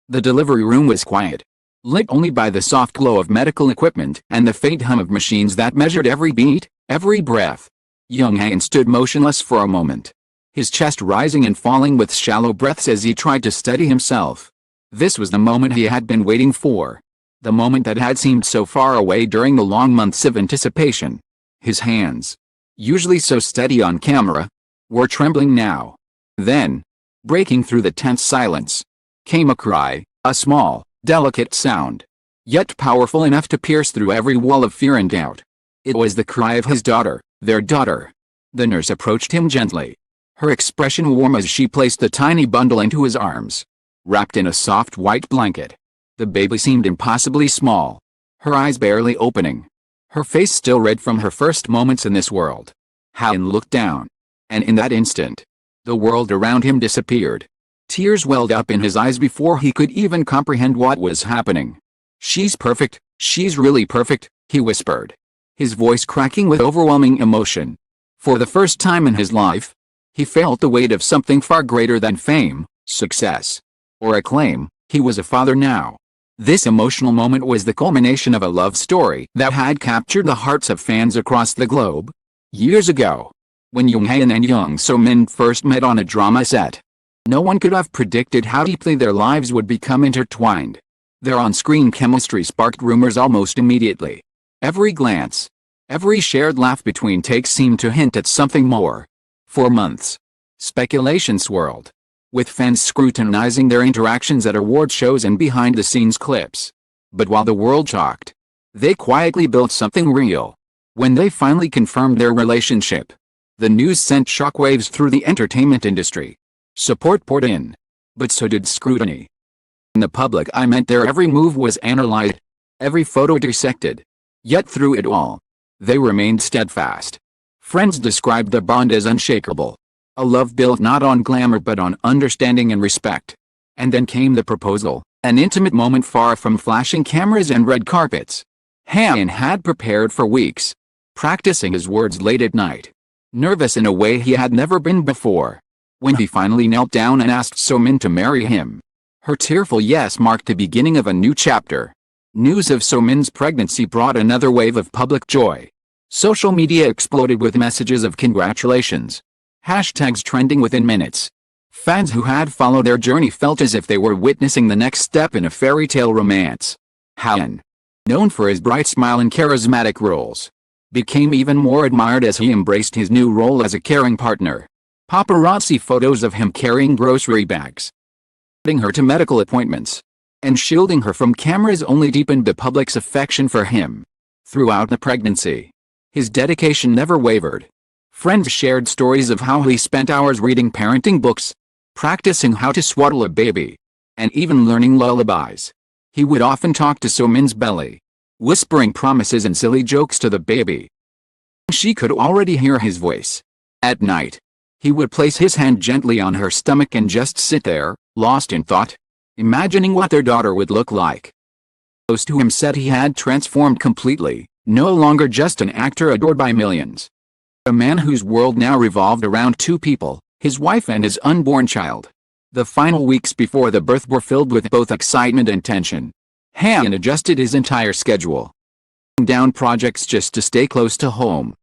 The delivery room was quiet, lit only by the soft glow of medical equipment and the faint hum of machines that measured every beat, every breath. Jung Hae stood motionless for a moment, his chest rising and falling with shallow breaths as he tried to steady himself. This was the moment he had been waiting for. The moment that had seemed so far away during the long months of anticipation. His hands, usually so steady on camera, were trembling now. Then, breaking through the tense silence, came a cry, a small, delicate sound, yet powerful enough to pierce through every wall of fear and doubt. It was the cry of his daughter, their daughter. The nurse approached him gently, her expression warm as she placed the tiny bundle into his arms. Wrapped in a soft white blanket, the baby seemed impossibly small, her eyes barely opening, her face still red from her first moments in this world. Hae looked down, and in that instant, the world around him disappeared. Tears welled up in his eyes before he could even comprehend what was happening. "She's perfect, she's really perfect," he whispered, his voice cracking with overwhelming emotion. For the first time in his life, he felt the weight of something far greater than fame, success, or acclaim. He was a father now. This emotional moment was the culmination of a love story that had captured the hearts of fans across the globe. Years ago, when Jung Hae and Jung So-min first met on a drama set, no one could have predicted how deeply their lives would become intertwined. Their on-screen chemistry sparked rumors almost immediately. Every glance, every shared laugh between takes seemed to hint at something more. For months, speculation swirled, with fans scrutinizing their interactions at award shows and behind-the-scenes clips. But while the world talked, they quietly built something real. When they finally confirmed their relationship, the news sent shockwaves through the entertainment industry. Support poured in, but so did scrutiny. In the public eye meant their every move was analyzed, every photo dissected. Yet through it all, they remained steadfast. Friends described their bond as unshakable. A love built not on glamour but on understanding and respect. And then came the proposal, an intimate moment far from flashing cameras and red carpets. Hae had prepared for weeks, practicing his words late at night, nervous in a way he had never been before. When he finally knelt down and asked So-min to marry him, her tearful yes marked the beginning of a new chapter. News of So-min's pregnancy brought another wave of public joy. Social media exploded with messages of congratulations, hashtags trending within minutes. Fans who had followed their journey felt as if they were witnessing the next step in a fairy tale romance. Hae, known for his bright smile and charismatic roles, became even more admired as he embraced his new role as a caring partner. Paparazzi photos of him carrying grocery bags, getting her to medical appointments, and shielding her from cameras only deepened the public's affection for him. Throughout the pregnancy, his dedication never wavered. Friends shared stories of how he spent hours reading parenting books, practicing how to swaddle a baby, and even learning lullabies. He would often talk to So-min's belly, whispering promises and silly jokes to the baby. She could already hear his voice. At night, he would place his hand gently on her stomach and just sit there, lost in thought, imagining what their daughter would look like. Those to him said he had transformed completely, no longer just an actor adored by millions. A man whose world now revolved around two people, his wife and his unborn child. The final weeks before the birth were filled with both excitement and tension. Hae adjusted his entire schedule, down projects just to stay close to home.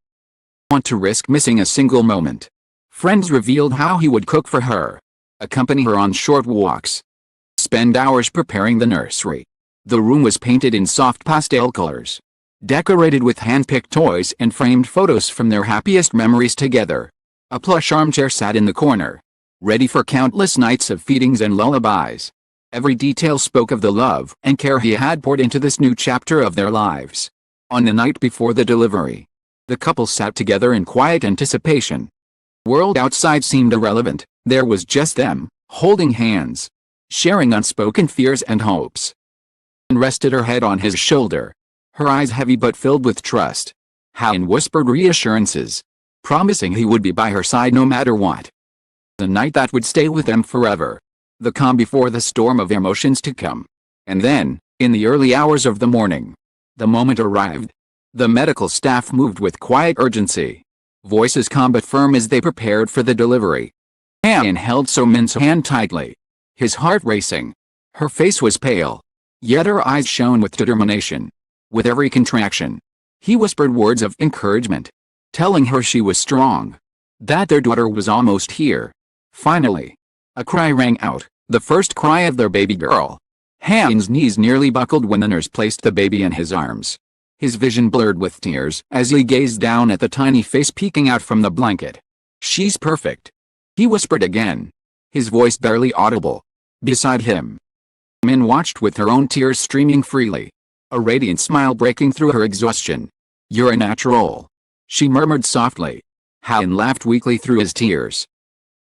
Want to risk missing a single moment. Friends revealed how he would cook for her, accompany her on short walks, spend hours preparing the nursery. The room was painted in soft pastel colors, decorated with hand-picked toys and framed photos from their happiest memories together. A plush armchair sat in the corner, ready for countless nights of feedings and lullabies. Every detail spoke of the love and care he had poured into this new chapter of their lives. On the night before the delivery, the couple sat together in quiet anticipation. The world outside seemed irrelevant. There was just them, holding hands, sharing unspoken fears and hopes. And rested her head on his shoulder, her eyes heavy but filled with trust. Hae whispered reassurances, promising he would be by her side no matter what. The night that would stay with them forever. The calm before the storm of emotions to come. And then, in the early hours of the morning, the moment arrived. The medical staff moved with quiet urgency, voices calm but firm as they prepared for the delivery. Hae held So-min's hand tightly, his heart racing, Her face was pale, yet her eyes shone with determination. With every contraction, he whispered words of encouragement, telling her she was strong, that their daughter was almost here. Finally, a cry rang out, the first cry of their baby girl. Hae's knees nearly buckled when the nurse placed the baby in his arms. His vision blurred with tears as he gazed down at the tiny face peeking out from the blanket. "She's perfect," he whispered again, his voice barely audible. Beside him, Min watched with her own tears streaming freely, a radiant smile breaking through her exhaustion. "You're a natural," she murmured softly. Hae laughed weakly through his tears,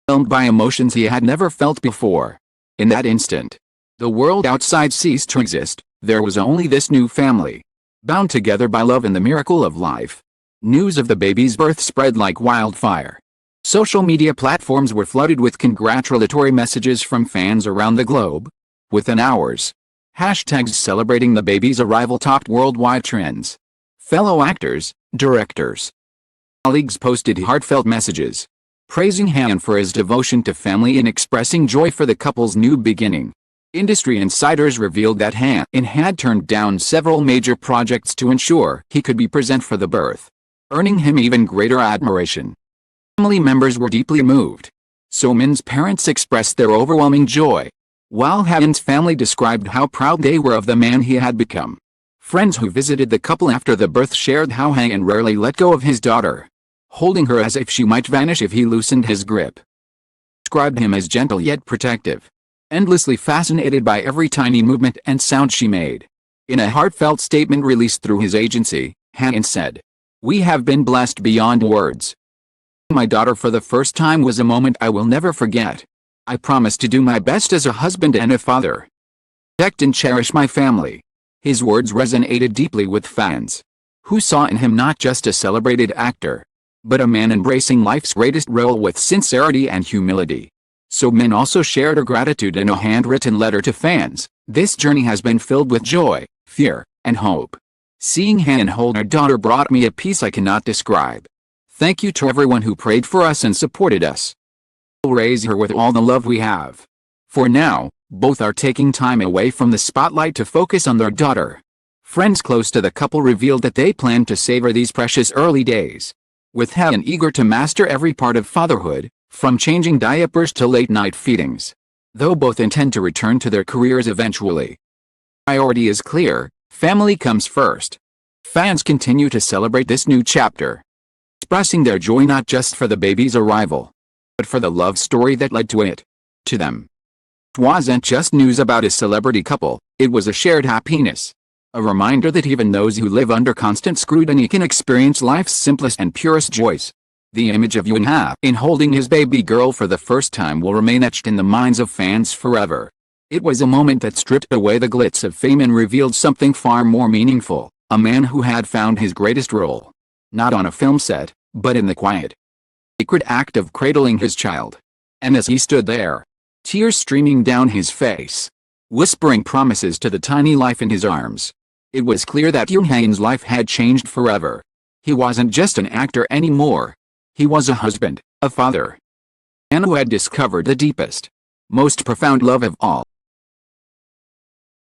filmed by emotions he had never felt before. In that instant, the world outside ceased to exist. There was only this new family, bound together by love and the miracle of life. News of the baby's birth spread like wildfire. Social media platforms were flooded with congratulatory messages from fans around the globe. Within hours, hashtags celebrating the baby's arrival topped worldwide trends. Fellow actors, directors, colleagues posted heartfelt messages, praising Han for his devotion to family and expressing joy for the couple's new beginning. Industry insiders revealed that Han had turned down several major projects to ensure he could be present for the birth, earning him even greater admiration. Family members were deeply moved. So Min's parents expressed their overwhelming joy, while Hae's family described how proud they were of the man he had become. Friends who visited the couple after the birth shared how Hae rarely let go of his daughter, holding her as if she might vanish if he loosened his grip. Described him as gentle yet protective, endlessly fascinated by every tiny movement and sound she made. In a heartfelt statement released through his agency, Hae said, "We have been blessed beyond words. My daughter for the first time was a moment I will never forget. I promise to do my best as a husband and a father. Protect and cherish my family." His words resonated deeply with fans, who saw in him not just a celebrated actor, but a man embracing life's greatest role with sincerity and humility. So Min also shared her gratitude in a handwritten letter to fans. "This journey has been filled with joy, fear, and hope. Seeing Hae hold her daughter brought me a peace I cannot describe. Thank you to everyone who prayed for us and supported us. We'll raise her with all the love we have." For now, both are taking time away from the spotlight to focus on their daughter. Friends close to the couple revealed that they plan to savor these precious early days, with Hae eager to master every part of fatherhood, from changing diapers to late-night feedings. Though both intend to return to their careers eventually, priority is clear: family comes first. Fans continue to celebrate this new chapter, expressing their joy not just for the baby's arrival, but for the love story that led to it. To them, it wasn't just news about a celebrity couple, it was a shared happiness. A reminder that even those who live under constant scrutiny can experience life's simplest and purest joys. The image of Jung Hae in holding his baby girl for the first time will remain etched in the minds of fans forever. It was a moment that stripped away the glitz of fame and revealed something far more meaningful: a man who had found his greatest role, not on a film set, but in the quiet, sacred act of cradling his child. And as he stood there, tears streaming down his face, whispering promises to the tiny life in his arms, it was clear that Jung Hae's life had changed forever. He wasn't just an actor anymore. He was a husband, a father, and who had discovered the deepest, most profound love of all.